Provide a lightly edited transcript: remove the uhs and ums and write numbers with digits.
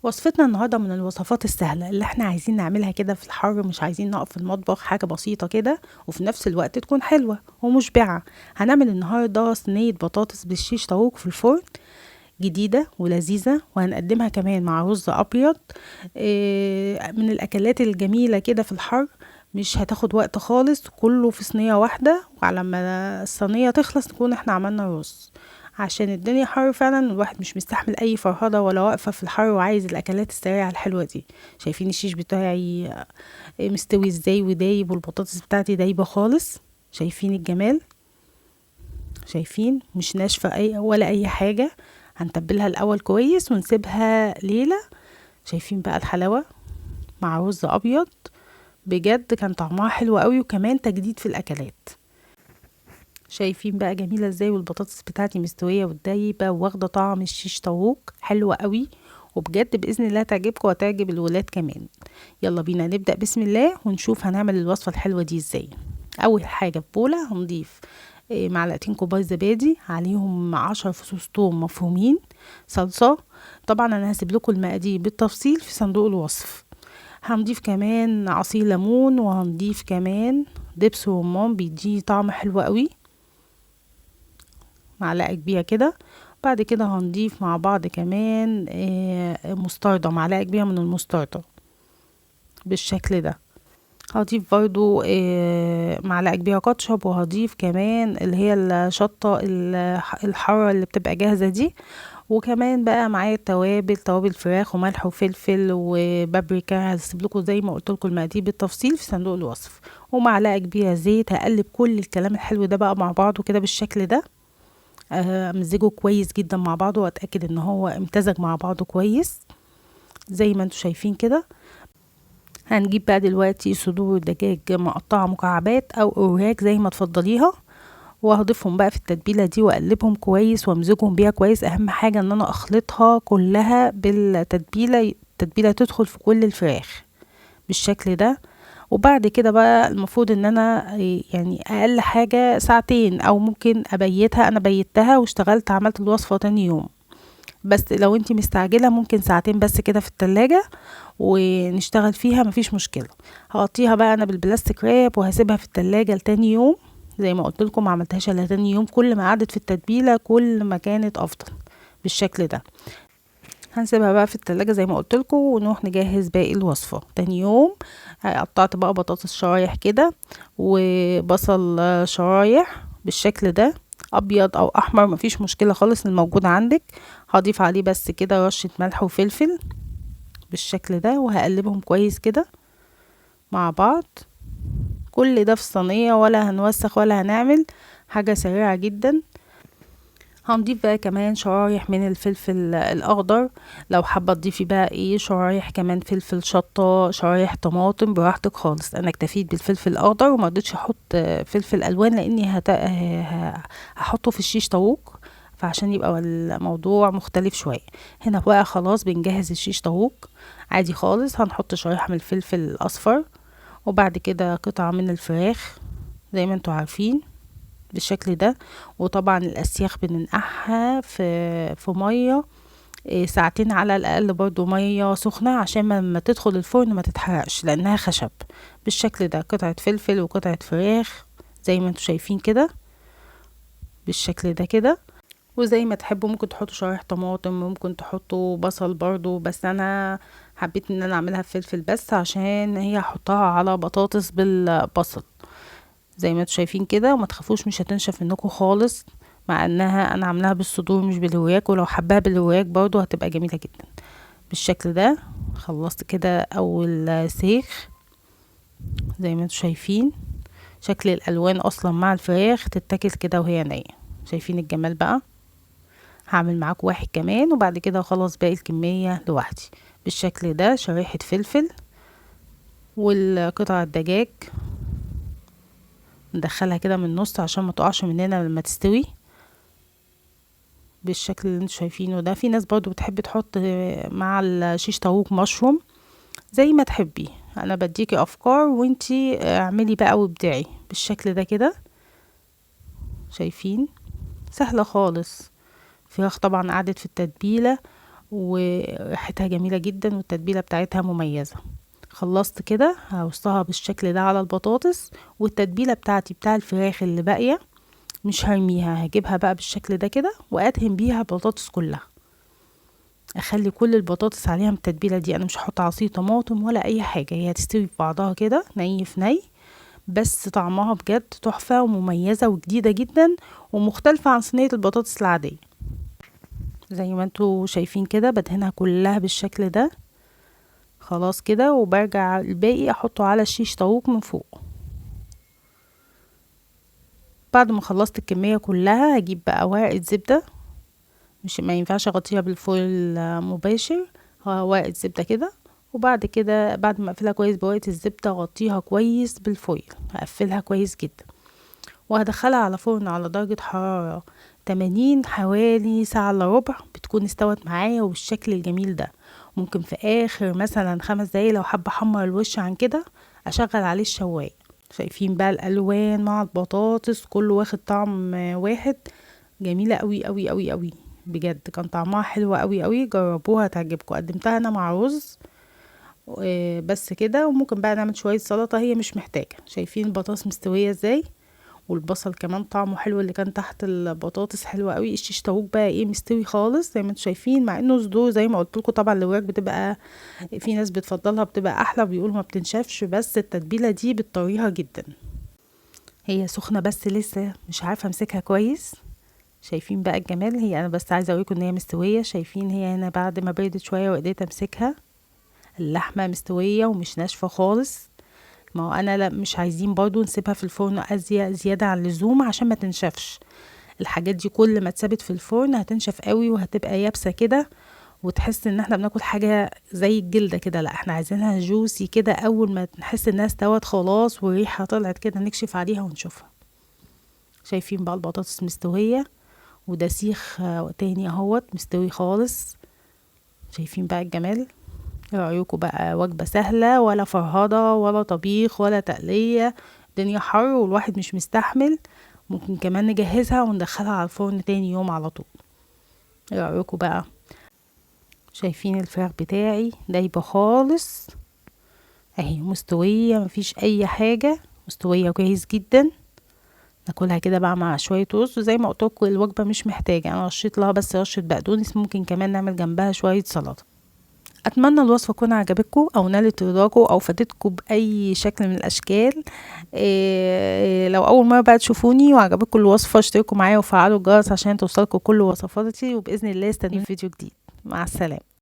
وصفتنا النهاردة من الوصفات السهلة اللي احنا عايزين نعملها كده في الحر، مش عايزين نقف في المطبخ، حاجة بسيطة كده وفي نفس الوقت تكون حلوة ومشبعة. هنعمل النهاردة صينية بطاطس بالشيش طاووق في الفرن، جديدة ولذيذة، وهنقدمها كمان مع رز أبيض. من الأكلات الجميلة كده في الحر، مش هتاخد وقت خالص، كله في صينية واحدة، وعلى ما الصينية تخلص نكون احنا عملنا رز. عشان الدنيا حر فعلا، الواحد مش مستحمل اي فرهضة ولا واقفة في الحر، وعايز الاكلات السريعة الحلوة دي. شايفين الشيش بتاعي مستوي ازاي ودايب، والبطاطس بتاعتي دايبة خالص. شايفين الجمال؟ شايفين مش ناشفة اي ولا اي حاجة. هنتبلها الاول كويس ونسيبها ليلة. شايفين بقى الحلاوة مع رز ابيض؟ بجد كان طعمها حلو قوي، وكمان تجديد في الاكلات. شايفين بقى جميلة ازاي، والبطاطس بتاعتي مستوية ودايبة واخدة طعم الشيش طاووق، حلوة قوي. وبجد بإذن الله تعجبكم وتعجب الولاد كمان. يلا بينا نبدأ بسم الله ونشوف هنعمل الوصفة الحلوة دي ازاي. اول حاجة في بولة هنضيف معلقتين كبار زبادي، عليهم 10 فصوص توم مفرومين، صلصة. طبعا انا هسيب لكم المقادير بالتفصيل في صندوق الوصف. هنضيف كمان عصير ليمون، وهنضيف كمان دبس رمان بيديه طعم حلو قوي، معلقة كبيرة كده. بعد كده هنضيف مع بعض كمان مستردة، معلقة كبيرة من المستردة بالشكل ده. هضيف برضو معلقة كبيرة كاتشب، وهضيف كمان اللي هي الشطة الحارة اللي بتبقى جاهزة دي. وكمان بقى معايا توابل فراخ وملح وفلفل وبابريكا. هسيب لكم زي ما قلت لكم المقادير بالتفصيل في صندوق الوصف. ومعلقة كبيرة زيت. هقلب كل الكلام الحلو ده بقى مع بعضه كده بالشكل ده. امزجه كويس جدا مع بعضه، واتاكد ان هو امتزج مع بعضه كويس زي ما انتوا شايفين كده. هنجيب بقى دلوقتي صدور دجاج مقطعه مكعبات او اوراق زي ما تفضليها، وهضيفهم بقى في التتبيله دي واقلبهم كويس وامزجهم بيها كويس. اهم حاجه ان انا اخلطها كلها بالتتبيله، التتبيله تدخل في كل الفراخ بالشكل ده. وبعد كده بقى المفروض ان انا يعني اقل حاجة ساعتين، او ممكن ابيتها. انا بيتها واشتغلت عملت الوصفة تاني يوم، بس لو انتي مستعجلة ممكن ساعتين بس كده في التلاجة ونشتغل فيها، مفيش مشكلة. هغطيها بقى انا بالبلاستيك راب وهسيبها في التلاجة لتاني يوم. زي ما قلت لكم ما عملتهاش الا تاني يوم، كل ما قعدت في التتبيلة كل ما كانت افضل بالشكل ده. هنسيبها بقى في التلاجة زي ما قلت لكم، ونروح نجهز باقي الوصفة تاني يوم. قطعت بقى بطاطس شرايح كده، وبصل شرايح بالشكل ده، ابيض او احمر مفيش مشكلة خالص الموجود عندك. هضيف عليه بس كده رشة ملح وفلفل بالشكل ده، وهقلبهم كويس كده مع بعض. كل ده في الصينية، ولا هنوسخ ولا هنعمل حاجة، سريعة جدا. هنضيف بقى كمان شرايح من الفلفل الاخضر، لو حابه تضيفي بقى ايه شرايح كمان فلفل شطه، شرايح طماطم، براحتك خالص. انا اكتفيت بالفلفل الاخضر وما رضيتش احط فلفل الوان، لاني هحطه في الشيش طاووق، فعشان يبقى الموضوع مختلف شويه. هنا بقى خلاص بنجهز الشيش طاووق عادي خالص. هنحط شرايح من الفلفل الاصفر، وبعد كده قطعه من الفراخ زي ما انتوا عارفين بالشكل ده. وطبعا الاسياخ بننقعها في ميه ساعتين على الاقل، برضو ميه سخنه عشان ما تدخل الفرن ما تتحرقش لانها خشب بالشكل ده. قطعه فلفل وقطعه فراخ زي ما انتوا شايفين كده بالشكل ده كده. وزي ما تحبوا ممكن تحطوا شرايح طماطم، ممكن تحطوا بصل برضو، بس انا حبيت ان انا اعملها بفلفل بس، عشان هي هحطها على بطاطس بالبصل زي ما انتوا شايفين كده. وما تخافوش مش هتنشف منكم خالص، مع انها انا عاملاها بالصدور مش بالوراك، ولو حباها بالوراك برضو هتبقى جميلة جدا بالشكل ده. خلصت كده اول سيخ زي ما انتوا شايفين. شكل الالوان اصلا مع الفراخ تتاكل كده وهي نية. شايفين الجمال بقى؟ هعمل معاكم واحد كمان، وبعد كده خلاص باقي الكمية لوحدي بالشكل ده. شريحة فلفل والقطع الدجاج ندخلها كده من النص عشان ما تقعش مننا لما تستوي بالشكل اللي انتوا شايفينه ده. في ناس برضو بتحب تحط مع الشيش طاووق مشروم، زي ما تحبي. انا بديكي افكار وانتي اعملي بقى وابدعي بالشكل ده كده. شايفين؟ سهلة خالص. فراخ طبعا قعدت في التتبيلة وريحتها جميلة جدا والتتبيلة بتاعتها مميزة. خلصت كده هرصها بالشكل ده على البطاطس، والتتبيلة بتاعتي بتاع الفراخ اللي باقية مش هرميها، هجيبها بقى بالشكل ده كده وادهن بيها البطاطس كلها. اخلي كل البطاطس عليها من التتبيله دي، انا مش هحط عصير طماطم ولا اي حاجه، هي هتستوي في بعضها كده ني في ني، بس طعمها بجد تحفه ومميزه وجديده جدا ومختلفه عن صينيه البطاطس العاديه. زي ما انتوا شايفين كده بدهنها كلها بالشكل ده. خلاص كده، وبرجع الباقي احطه على شيش طاووق من فوق. بعد ما خلصت الكميه كلها هجيب بقى ورقه زبده، مش ما ينفعش اغطيها بالفويل مباشر، ورقه زبده كده. وبعد كده بعد ما اقفلها كويس بورقه الزبده اغطيها كويس بالفويل، هقفلها كويس جدا وهدخلها على فرن على درجه حراره 80 حوالي ساعه الا ربع، بتكون استوت معايا وبالشكل الجميل ده. ممكن في اخر مثلا 5 دقايق لو حابه احمر الوش عن كده اشغل عليه الشوايه. شايفين بقى الالوان مع البطاطس كله واخد طعم واحد، جميله قوي قوي قوي قوي بجد، كان طعمها حلو قوي قوي، جربوها تعجبكم. قدمتها انا مع رز بس كده، وممكن بقى نعمل شويه سلطه، هي مش محتاجه. شايفين البطاطس مستويه ازاي، والبصل كمان طعمه حلو اللي كان تحت البطاطس حلوه قوي. الشيش طاووق بقى ايه مستوي خالص زي ما انتم شايفين، مع انه صدور زي ما قلت لكم طبعا الوراك بتبقى في ناس بتفضلها بتبقى احلى، بيقولوا ما بتنشفش، بس التتبيله دي بتطريها جدا. هي سخنه بس لسه مش عارفه امسكها كويس. شايفين بقى الجمال، هي انا بس عايزه اوريكم ان هي مستويه. شايفين هي هنا بعد ما بردت شويه وقدرت امسكها، اللحمه مستويه ومش ناشفه خالص. ما هو انا لا مش عايزين برضو نسيبها في الفرن زياده عن اللزوم عشان ما تنشفش. الحاجات دي كل ما اتسابت في الفرن هتنشف قوي وهتبقى يابسه كده، وتحس ان احنا بناكل حاجه زي الجلده كده. لا احنا عايزينها جوسي كده، اول ما نحس انها استوت خلاص وريحه طلعت كده نكشف عليها ونشوفها. شايفين بقى البطاطس مستويه، وده سيخ تاني اهوت مستوي خالص. شايفين بقى الجمال. ايه رايكم بقى؟ وجبه سهله، ولا فرهضه ولا طبيخ ولا تقليه، الدنيا حر والواحد مش مستحمل. ممكن كمان نجهزها وندخلها على الفرن تاني يوم على طول. ايه رايكم بقى؟ شايفين الفراخ بتاعي دايبه خالص اهي، مستويه مفيش اي حاجه، مستويه كويس جدا. ناكلها كده بقى مع شويه رز. زي ما قلت لكم الوجبه مش محتاجه، انا رشيت لها بس رشه بقدونس، ممكن كمان نعمل جنبها شويه سلطه. اتمنى الوصفه تكون عجبتكم او نالت رضاكم او فادتكم باي شكل من الاشكال. لو اول مره بقى تشوفوني وعجبتكم الوصفه اشتركوا معايا وفعلوا الجرس عشان توصلكم كل وصفاتي، وباذن الله استنوني في فيديو جديد. مع السلامه.